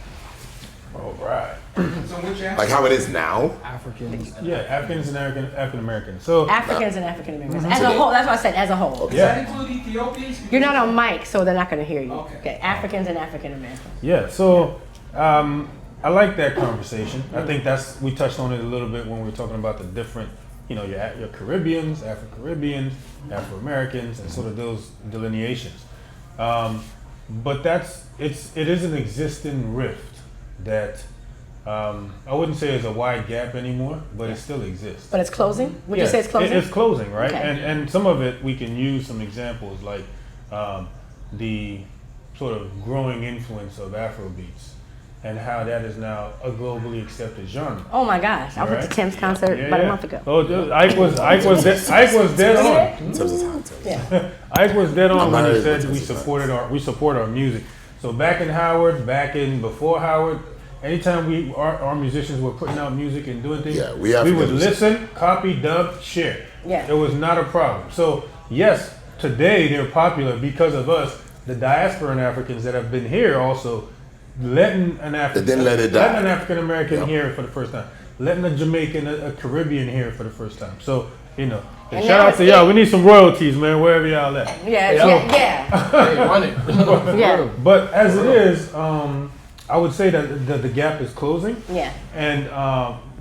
All right. So which Like how it is now. Africans. Yeah, Africans and African Americans. So Africans and African Americans as a whole. That's what I said. As a whole. Does Yeah. that include Ethiopians? You're not on mic, so they're not going to hear you. Okay. Africans and African Americans. yeah, so I like that conversation. I think we touched on it a little bit when we were talking about the different, your Caribbeans, Afro-Caribbeans, Afro-Americans, and sort of those delineations. But it is an existing rift that I wouldn't say is a wide gap anymore, but it still exists. But it's closing? Would you Yes, say it's closing? It's closing, right? Okay. And some of it we can use some examples like the sort of growing influence of Afrobeats and how that is now a globally accepted genre. Oh my gosh. I went Right. to Tim's concert about a month ago. Oh, dude, Ike was dead on. Tim's is hot. Yeah. Ike was dead on I'm when he married, said but we Tim's is support our music. So back in Howard, before Howard, anytime our musicians were putting out music and doing things, Yeah, we would Africans- listen, copy, dub, share. Yeah. It was not a problem. So yes, today they're popular because of us, the diasporan Africans that have been here also letting an African They didn't let it die. letting an African American Yep. hear it for the first time. Letting a Jamaican, a Caribbean hear it for the first time. So, And shout now out to it's y'all. it. We need some royalties, man, wherever y'all at. Yeah. Hey, run it. Yeah. But as it is, I would say that the gap is closing. Yeah. And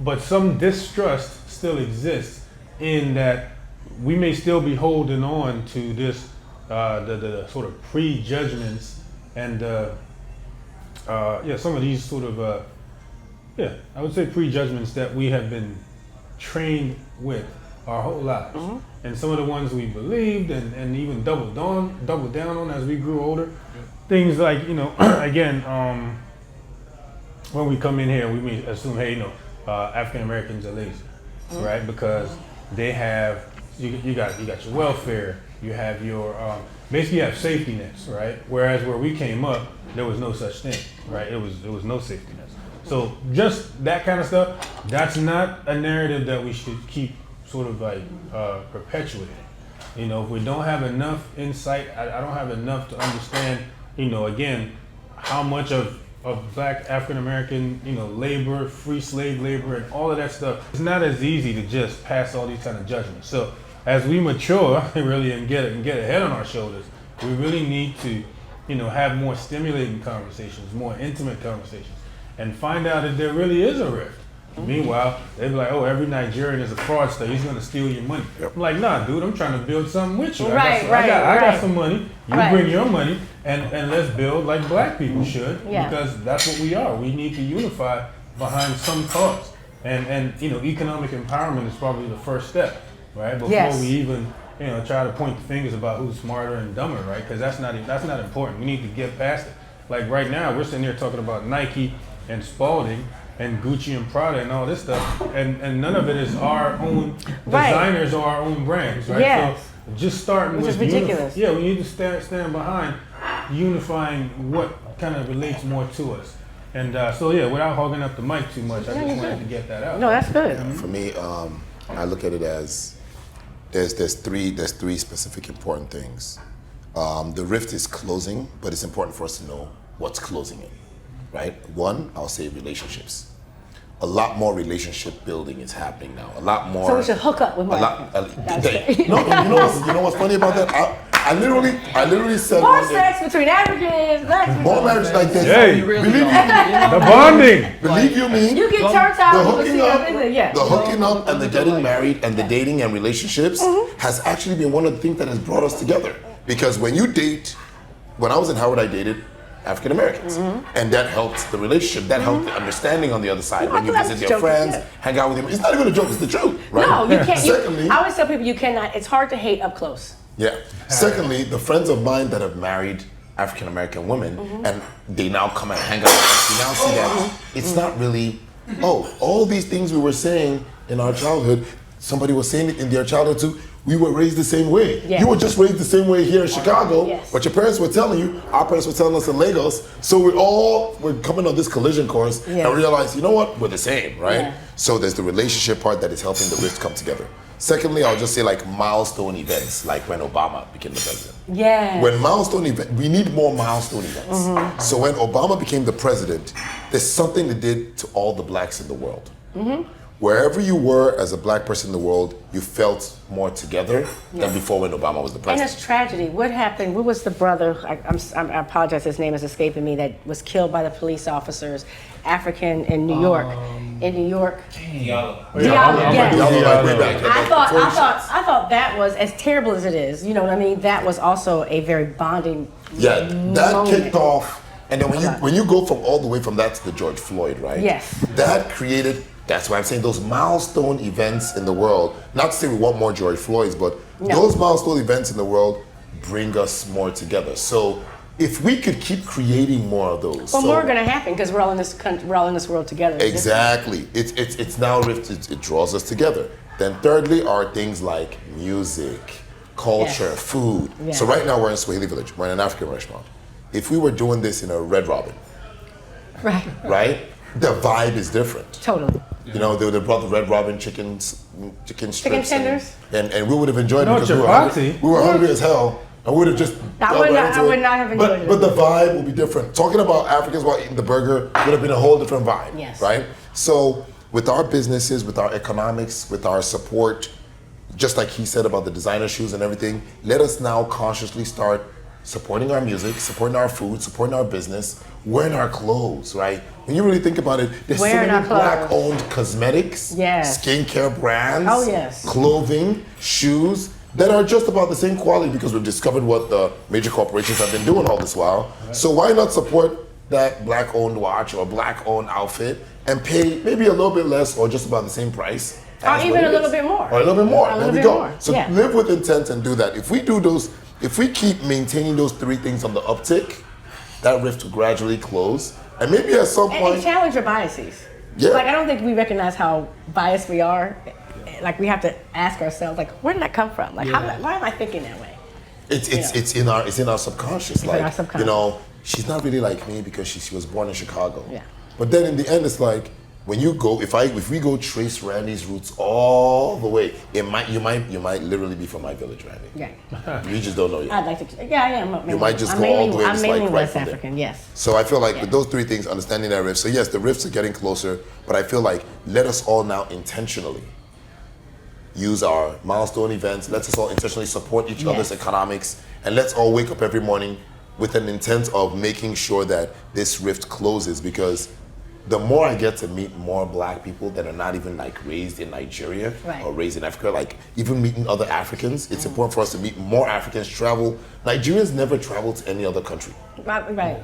but some distrust still exists in that we may still be holding on to this the sort of prejudgments and some of these sort of I would say prejudgments that we have been trained with our whole lives, and some of the ones we believed and even doubled down on as we grew older. Things like again. When we come in here, we may assume, hey, African Americans are lazy, right? Because they have you got your welfare, you have your basically you have safety nets, right? Whereas where we came up, there was no such thing, right? It was no safety nets. So just that kind of stuff, that's not a narrative that we should keep sort of like perpetuating. If we don't have enough insight, I don't have enough to understand, again, how much of black African American, labor, free slave labor, and all of that stuff. It's not as easy to just pass all these kind of judgments. So as we mature really and get a head on our shoulders, we really need to, have more stimulating conversations, more intimate conversations, and find out if there really is a rift. Meanwhile, they'd be like, oh, every Nigerian is a fraudster. He's going to steal your money. Yep. I'm like, nah, dude, I'm trying to build something with you. Right, I got right. some money. You Right. bring your money, and let's build like black people should, Yeah. because that's what we are. We need to unify behind some cause. And economic empowerment is probably the first step, right? Before Yes. we even try to point the fingers about who's smarter and dumber, right? Because that's not important. We need to get past it. Like right now, we're sitting here talking about Nike and Spalding and Gucci and Prada and all this stuff, and none of it is our own Right. designers or our own brands, right? Yes. So just starting Which with is ridiculous. we need to stand behind unifying what kind of relates more to us. And without hogging up the mic too much, I just wanted to get that out. No, that's good. For me, I look at it as there's three specific important things. The rift is closing, but it's important for us to know what's closing it, right? One, I'll say relationships. a lot more relationship building is happening now. A lot more. So we should hook up with a more. lot. You know what's funny about that? I literally said More one day, sex between Africans, blacks. more marriage like this. Hey, Believe the bonding. Believe you me. You get turned out. The you hooking see up, everything, yeah. the hooking up, and the getting married, and the dating and relationships Mm-hmm. has actually been one of the things that has brought us together. Because when you date, when I was in Howard, I dated African Americans, and that helped the relationship. That helped the understanding on the other side. No, When I you feel like visit it's your joking, friends, yeah. hang out with them. It's not even a joke. It's the truth, right? No, you can't. Secondly, I always tell people you cannot. It's hard to hate up close. yeah. Secondly, the friends of mine that have married African American women and they now come and hang out with us, we now see that it's not really, all these things we were saying in our childhood, somebody was saying it in their childhood too. We were raised the same way. Yeah. You were just raised the same way here in Chicago, Yes. but your parents were telling you, our parents were telling us in Lagos. So we're coming on this collision course Yeah. and realize, you know what, we're the same, right? Yeah. So there's the relationship part that is helping the rift come together. Secondly, I'll just say like milestone events, like when Obama became the president. Yeah. When milestone event, we need more milestone events. Mm-hmm. So when Obama became the president, there's something they did to all the blacks in the world. Mm-hmm. Wherever you were as a black person in the world, you felt more together than before when Obama was the And president. it's tragedy. What happened? What was the brother? I apologize. His name is escaping me. That was killed by the police officers, African in New York. In New York. Diallo. Diallo, yes. Y'all look like way back. I thought that was as terrible as it is. You know what I mean? That was also a very bonding. Yeah, that moment. kicked off, and then when you go from all the way from that to the George Floyd, right? Yes. That created. That's why I'm saying those milestone events in the world. Not to say we want more George Floyds, but those milestone events in the world bring us more together. So if we could keep creating more of those, Well, so, more are going to happen because we're all in this country. We're all in this world together. exactly. It's now it draws us together. Then thirdly are things like music, culture, Yes. food. Yes. So right now we're in Swahili Village. We're in an African restaurant. If we were doing this in a Red Robin, Right. right? The vibe is different. Totally. You know, they would have brought the Red Robin chicken strips. tenders. And we would have enjoyed it No because chapati. we were hungry as hell. And we would have just. I would not have enjoyed it. But the vibe will be different. Talking about Africans while eating the burger would have been a whole different vibe. Yes. Right? So with our businesses, with our economics, with our support, just like he said about the designer shoes and everything, let us now consciously start supporting our music, supporting our food, supporting our business, wearing our clothes, right? When you really think about it, there's Wearing so our many clothes. black-owned cosmetics, Yes. skincare brands, Oh, yes. clothing, shoes that are just about the same quality because we've discovered what the major corporations have been doing all this while. So why not support that black-owned watch or black-owned outfit and pay maybe a little bit less or just about the same price? Or as even what it a little is. bit more. Or a little bit more. A There little we bit go. more, So yeah. live with intent and do that. If we do those, if we keep maintaining those three things on the uptick, that rift will gradually close. And maybe at some And point, challenge your biases. Yeah. Like I don't think we recognize how biased we are. Like we have to ask ourselves, like, where did that come from? Like, why am I thinking that way? it's in our subconscious. in Like, our subconscious. you know, she's not really like me because she was born in Chicago. Yeah. But then in the end, it's like when you go, if we go trace Randy's roots all the way, you might literally be from my village, Randy. Yeah. You just don't know yet. I'd like to. Yeah, I am. Mainly, might just I'm go all mainly, the way I'm just mainly like right West from there. African. Yes. So I feel like Yeah. with those three things, understanding that rift. So yes, the rifts are getting closer, but I feel like let us all now intentionally use our milestone events. Let us all intentionally support each other's Yes. economics, and let's all wake up every morning with an intent of making sure that this rift closes. Because the more I get to meet more black people that are not even like raised in Nigeria Right. or raised in Africa, like even meeting other Africans, it's important for us to meet more Africans. Travel. Nigerians never travel to any other country. Right.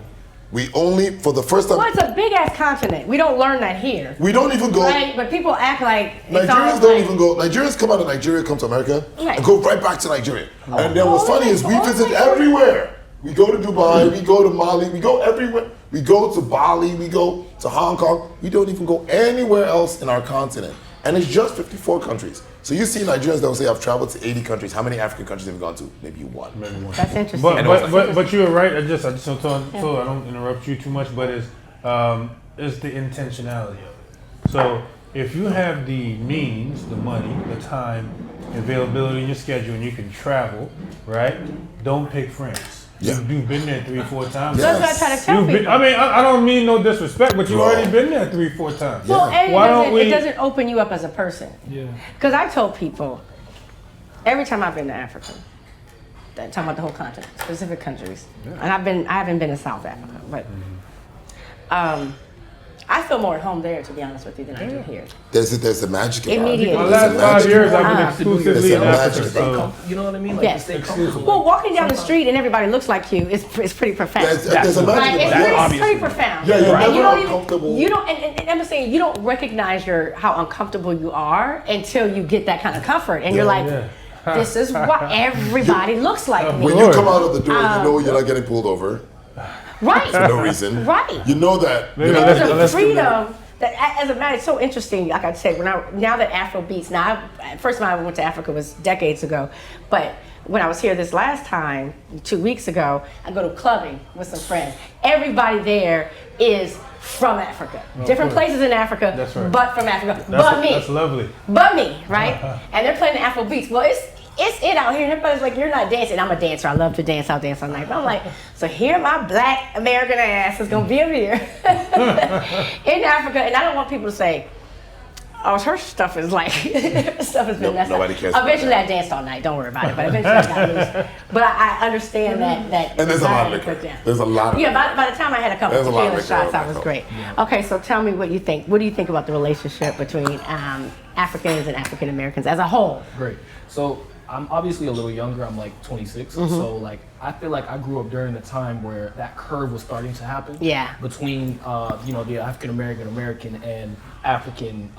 We only, for the first time, Well, it's a big ass continent. We don't learn that here. we don't even go. Right, but people act like it's all Nigerians don't like- even go. Nigerians come out of Nigeria, come to America, Right. and go right back to Nigeria. And then what's Oh, funny is we oh visit my God. everywhere. We go to Dubai, we go to Mali, we go everywhere. We go to Bali, we go to Hong Kong. We don't even go anywhere else in our continent. And it's just 54 countries. So you see Nigerians that will say, I've traveled to 80 countries. How many African countries have you gone to? Maybe one. That's interesting. But you were right. I just don't so I don't interrupt you too much. But it's the intentionality of it. So if you have the means, the money, the time, availability in your schedule, and you can travel, right? Don't pick France. Yeah. You've been there 3-4 times. Yeah. That's what I try to tell people. I mean, I don't mean no disrespect, but you've Bro. already been there 3-4 times. Well, and Why don't we? it doesn't open you up as a person. Yeah. Because I told people, every time I've been to Africa, I'm talking about the whole continent, specific countries, and I haven't been to South Africa, but I feel more at home there, to be honest with you, than I do here. There's a magic about it. Immediately. My There's a last 5 magic years, about I've it. been exclusively in There's a Africa. magic. So You know what I mean? Like, Yes. to stay comfortable. Well, walking down the street and everybody looks like you is pretty profound. There's a magic Right, it's about it. pretty, pretty profound. Yeah, you're And you never don't uncomfortable. even, you don't, and I'm just saying, you don't recognize how uncomfortable you are until you get that kind of comfort, and you're like, yeah. this is what everybody looks like me. When you come out of the door, you know you're not getting pulled over Right. for no reason. Right. You know that. Maybe you're not There's gonna a let's- freedom that, as a matter, it's so interesting. Like I said, now that Afro beats, first time I went to Africa was decades ago, but when I was here this last time, 2 weeks ago, I go to clubbing with some friends. Everybody there is from Africa, different course. places in Africa, That's right. but from Africa, but me, That's lovely. but me, right? And they're playing the Afro beats. Well, it's it out here, and everybody's like, you're not dancing. I'm a dancer. I love to dance. I'll dance all night. But I'm like, so here my black American ass is gonna be up here in Africa, and I don't want people to say, oh, her stuff is like stuff has been messed up. Nobody cares about Eventually, that. I danced all night. Don't worry about it. But eventually, I got loose. But I understand that. And there's a lot of I liquor. put down. There's a lot of Yeah, by the time I had a couple There's a lot of tequila liquor shots, on I was that great. Okay, so tell me what you think. What do you think about the relationship between Africans and African Americans as a whole? Great. So I'm obviously a little younger. I'm like 26. So like I feel like I grew up during the time where that curve was starting to happen. Yeah. Between the African American and African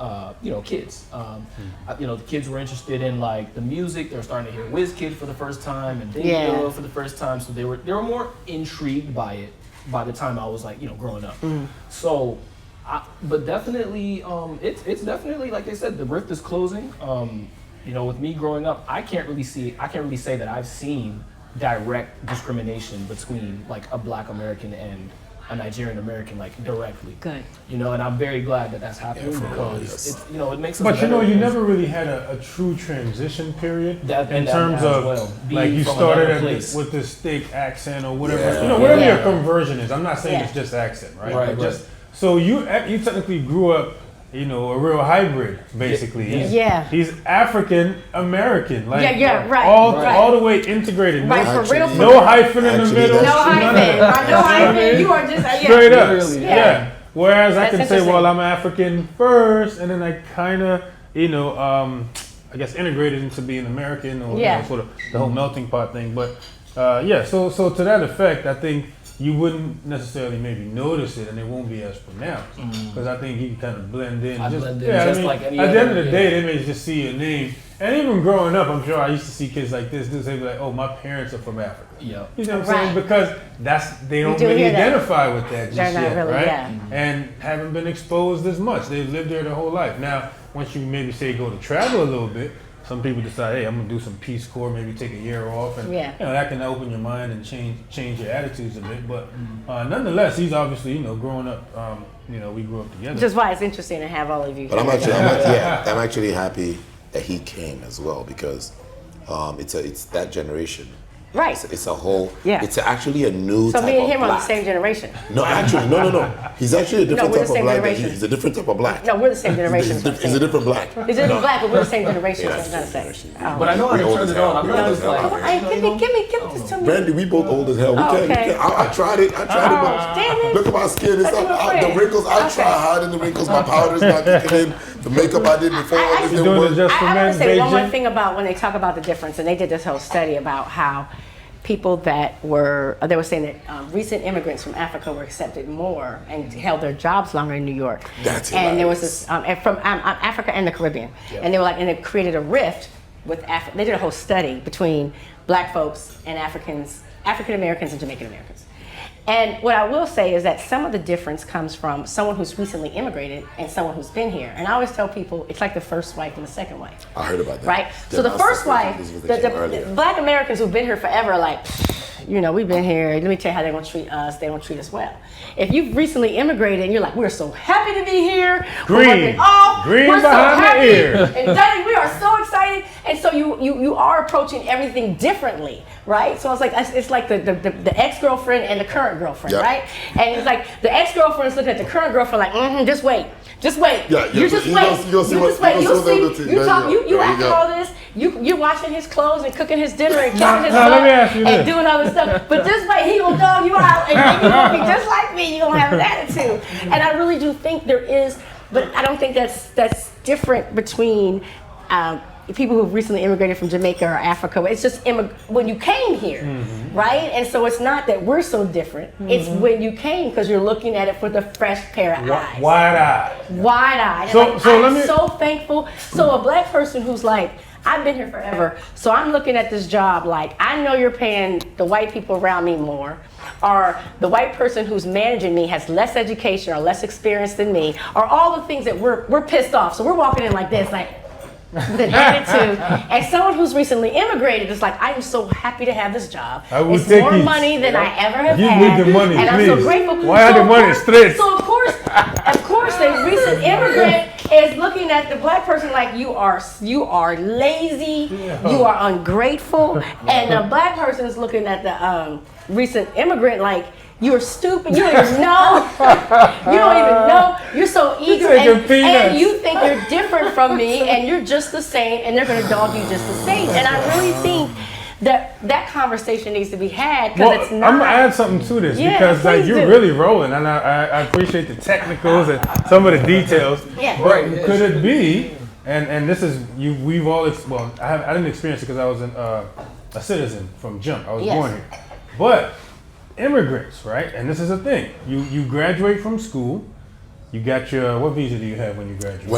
kids. The kids were interested in like the music. They were starting to hear Wizkid for the first time and Davido for the first time. So they were more intrigued by it by the time I was like growing up. So. But definitely, it's definitely like they said, the rift is closing. With me growing up, I can't really say that I've seen direct discrimination between like a Black American and a Nigerian American like directly. Good. And I'm very glad that that's happening because yes. it makes us. But better. you never really had a true transition period That- in that terms as of well. like Being you from started another place. with this thick accent or whatever. Yeah. Whatever Yeah. your conversion is. I'm not saying Yeah. it's just accent, right? Right, But just so you technically grew up, a real hybrid basically. He's African American, like right. all the way integrated. Right, No, for real. Actually, no hyphen in the Actually, middle. No that's true. hyphen. No hyphen. You are just Straight up. Literally. Yeah. Whereas That's I can say, interesting. well, I'm African first, and then I kind of, I guess integrated into being American or sort of the whole melting pot thing. But so to that effect, I think you wouldn't necessarily maybe notice it, and it won't be as pronounced because I think you can kind of blend in. I blend in just like any at the end other, of the day, they may just see your name. And even growing up, I'm sure I used to see kids like this. They'd be like, "Oh, my parents are from Africa." Yeah. You know what I'm saying? Right. Because they don't do really hear that. identify with that just They're not yet, really, right? yeah. And haven't been exposed as much. They've lived there their whole life. Now, once you maybe say go to travel a little bit, some people decide, hey, I'm gonna do some Peace Corps, maybe take a year off, and that can open your mind and change your attitudes a bit. But nonetheless, he's obviously growing up. We grew up together. Which is why it's interesting to have all of you. But I'm here. actually happy that he came as well because it's that generation. Right. It's a whole. Yeah. It's actually a new So type me and of him are the black. same generation. No, actually, no. He's actually a different we're the type of same black. generation. He's a different type of black. No, we're the same generation. He's a different black. He's a black, but we're the same generation. Yeah, That's what I'm trying to say. Oh. But I know how to We old turn as it hell. on. I'm We not old just as hell. like. Come on, give this to me. Randy, we both old as hell. We can't. Okay. I tried it. But Damn it. look at my skin. It's That's up. my The friend. wrinkles. I try hiding the wrinkles. My powder's not kicking in. The makeup I did before all this You're didn't doing work. it just for I want men, to say one more Beijing. thing about when they talk about the difference, and they did this whole study about how people that they were saying that recent immigrants from Africa were accepted more and held their jobs longer in New York. That's and there was hilarious. this and from Africa and the Caribbean, and they were like, and it created a rift with They did a whole study between Black folks and African Americans and Jamaican Americans. And what I will say is that some of the difference comes from someone who's recently immigrated and someone who's been here. And I always tell people it's like the first wife and the second wife. I heard about that. Right? Yeah, so the that's first the- wife, this was what they came the earlier. Black Americans who've been here forever are like, we've been here. Let me tell you how they're gonna treat us. They don't treat us well. If you've recently immigrated and you're like, we're so happy to be here. Green we're so behind the happy. ear. And Daddy, we are so excited. And so you are approaching everything differently, right? So it's like the ex-girlfriend and the current girlfriend, Yep. right? And it's like the ex-girlfriend is looking at the current girlfriend like, just wait. Just wait. Yeah, You just wait. you'll see You what- just wait. you'll You'll see what see. they'll do. You There talk. you You go. There you acting go. all this. You're washing his clothes and cooking his dinner and kicking his now, let me butt ask you and this. doing all this stuff. But just wait, he gonna dog you out and you're gonna be just like me. You're gonna have an attitude. And I really do think there is, but I don't think that's different between people who've recently immigrated from Jamaica or Africa. It's just when you came here, right? And so it's not that we're so different. It's when you came because you're looking at it with a fresh pair of eyes. Wide-eyed. Wide-eyed. So- And so let I'm me- so thankful. So a black person who's like, I've been here forever, so I'm looking at this job like, I know you're paying the white people around me more, or the white person who's managing me has less education or less experience than me, or all the things that we're pissed off. So we're walking in like this, like, with an attitude. And someone who's recently immigrated is like, I am so happy to have this job. I will It's take more it. money than I ever have Give had. me the money, and I'm so please. grateful. Why are the of money course- straight? So of course, the recent immigrant is looking at the black person like you are lazy, you are ungrateful, and the black person is looking at the recent immigrant like you're stupid. You don't even know. You don't even know. You're so eager, taking peanuts. and you think you're different from me, and you're just the same, and they're gonna dog you just the same. And I really think that conversation needs to be had because Well, it's not. I'm gonna add something to this Yeah, because like please you're do. really rolling, and I appreciate the technicals and some of the details. Yeah. But Right, yeah. could it be? And this is you. We've all I didn't experience it because I was a citizen from jump. I was Yes. born here, but immigrants, right? And this is a thing. You graduate from school. You got your what visa do you have when you graduate?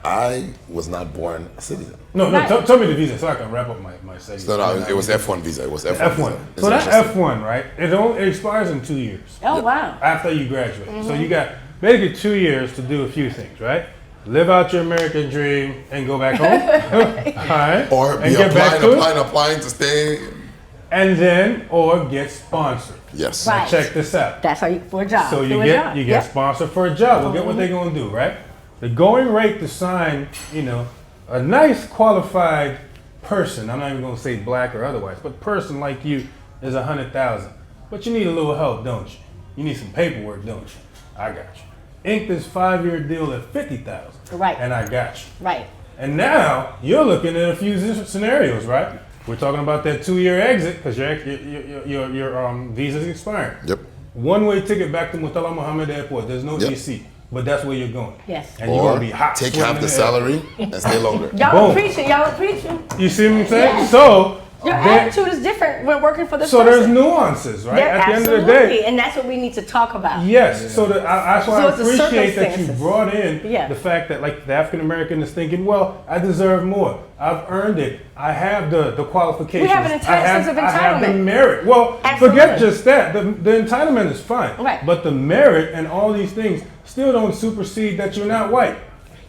I was not born a citizen. No, Right. tell me the visa so I can wrap up my segment. No, it was F1 visa. It was F1. F1. Visa. So that It's interesting. F1, right? It expires in 2 years. Oh wow. After you graduate. So you got basically 2 years to do a few things, right? Live out your American dream and go back home. All right. Or and be get back to it. applying to stay. And then, or get sponsored. Yes. Right. Check this out. That's how you for a job. So Do you a get job. you get Yep. sponsored for a job. Well, get what they're gonna do, right? The going rate to sign, a nice qualified person. I'm not even gonna say black or otherwise, but person like you is 100,000. But you need a little help, don't you? You need some paperwork, don't you? I got you. Ink this 5-year deal at 50,000. Right. And I got you. Right. And now you're looking at a few scenarios, right? We're talking about that 2-year exit because your visa's expiring. Yep. One-way ticket back to Murtala Mohammed Airport. There's no Yep. AC, but that's where you're going. Yes. And you're Or gonna be hot. take sweating half in the air. salary and stay longer. Y'all Boom. are preaching. Y'all are preaching. You see what I'm saying? Yes. So Your there- attitude is different when working for this so there's person. nuances, right? There- At the end of absolutely. the day. And that's what we need to talk about. Yes, so that's why So I it's the appreciate that you circumstances. brought in Yeah. the fact that like the African American is thinking, well, I deserve more. I've earned it. I have the qualifications. We have an entire sense of I have the entitlement. merit. Well, Absolutely. forget just that. The entitlement is fine. Right. But the merit and all these things still don't supersede that you're not white.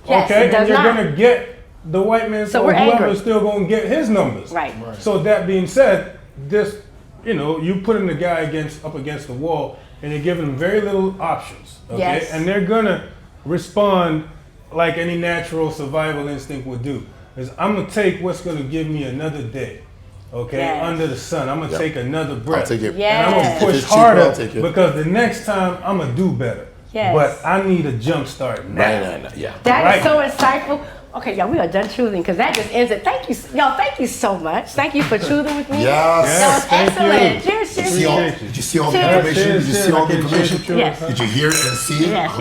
Yes, okay? it does And you're not. gonna get the white man So or we're whoever angry. is still gonna get his numbers. Right. So that being said, this, you putting the guy up against the wall, and you're giving him very little options. Okay, Yes. and they're gonna respond like any natural survival instinct would do. Is I'm gonna take what's gonna give me another day. Okay, Yes. under the sun, I'm gonna Yep. take another breath. I'll take it. Yes. And I'm gonna If push it's cheaper, harder I'll take it. because the next time I'm gonna do better. Yes. But I need a jump start now. Right. Yeah. That is Right. so insightful. Okay, y'all, we are done choosing because that just ends it. Thank you, y'all. Thank you so much. Thank you for choosing with me. Yes. That was thank excellent. you. Cheers, cheers, See all, cheers. did you see all the Cheers. information? Did you see all the information? Yes. Did you hear and see? Yes.